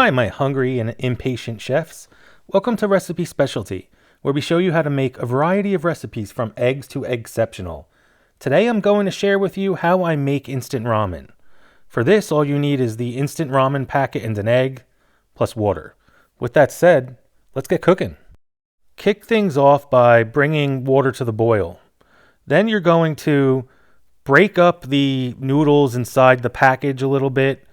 Hi, my hungry and impatient chefs. Welcome to Recipe Specialty, where we show you how to make a variety of recipes from eggs to eggceptional. Today I'm going to share with you how I make instant ramen. For this, all you need is the instant ramen packet and an egg, plus water. With that said, let's get cooking. Kick things off by bringing water to the boil. Then you're going to break up the noodles inside the package a little bit.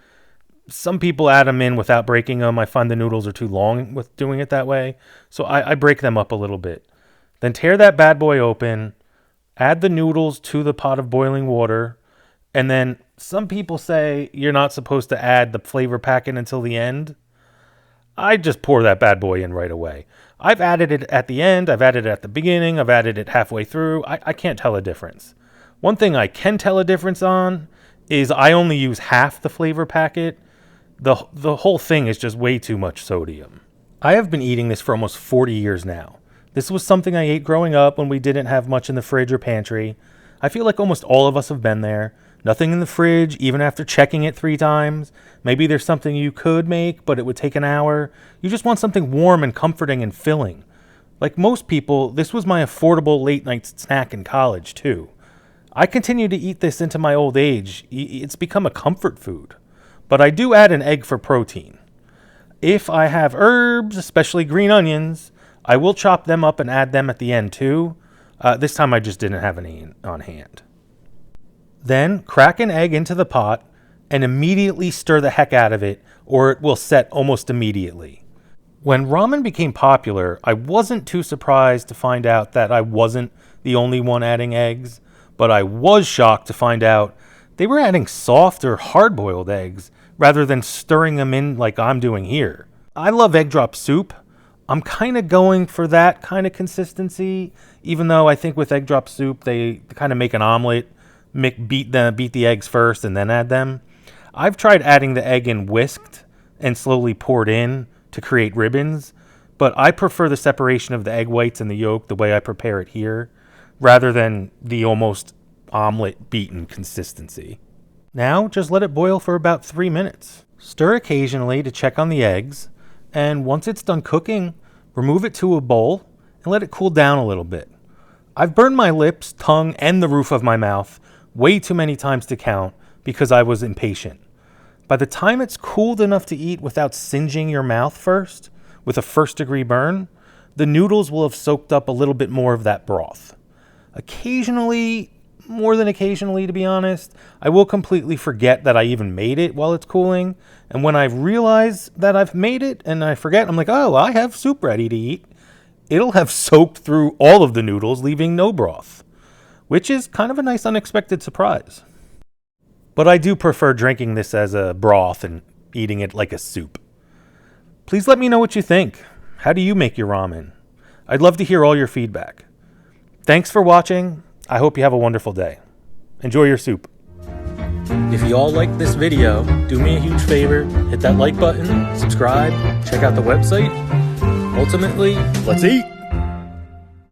Some people add them in without breaking them. I find the noodles are too long with doing it that way, so I break them up a little bit. Then tear that bad boy open, add the noodles to the pot of boiling water, and then some people say you're not supposed to add the flavor packet until the end. I just pour that bad boy in right away. I've added it at the end, I've added it at the beginning, I've added it halfway through. I can't tell a difference. One thing I can tell a difference on is I only use half the flavor packet. The whole thing is just way too much sodium. I have been eating this for almost 40 years now. This was something I ate growing up when we didn't have much in the fridge or pantry. I feel like almost all of us have been there. Nothing in the fridge, even after checking it 3 times. Maybe there's something you could make, but it would take an hour. You just want something warm and comforting and filling. Like most people, this was my affordable late night snack in college too. I continue to eat this into my old age. It's become a comfort food. But I do add an egg for protein. If I have herbs, especially green onions, I will chop them up and add them at the end too. This time I just didn't have any on hand. Then crack an egg into the pot and immediately stir the heck out of it, or it will set almost immediately. When ramen became popular, I wasn't too surprised to find out that I wasn't the only one adding eggs, but I was shocked to find out they were adding soft or hard-boiled eggs rather than stirring them in like I'm doing here. I love egg drop soup. I'm kind of going for that kind of consistency, even though I think with egg drop soup, they kind of make an omelet, beat the eggs first and then add them. I've tried adding the egg in whisked and slowly poured in to create ribbons, but I prefer the separation of the egg whites and the yolk the way I prepare it here, rather than the almost omelet beaten consistency. Now just let it boil for about 3 minutes. Stir occasionally to check on the eggs, and once it's done cooking, remove it to a bowl and let it cool down a little bit. I've burned my lips, tongue, and the roof of my mouth way too many times to count because I was impatient. By the time it's cooled enough to eat without singeing your mouth first, with a first-degree burn, the noodles will have soaked up a little bit more of that broth. Occasionally, more than occasionally to be honest, I will completely forget that I even made it while it's cooling, and when I realize that I've made it and I forget, I'm like, oh, I have soup ready to eat. It'll have soaked through all of the noodles, leaving no broth, which is kind of a nice unexpected surprise. But I do prefer drinking this as a broth and eating it like a soup. Please let me know what you think. How do you make your ramen? I'd love to hear all your feedback. Thanks for watching. I hope you have a wonderful day. Enjoy your soup. If you all liked this video, do me a huge favor, hit that like button, subscribe, check out the website. Ultimately, let's eat!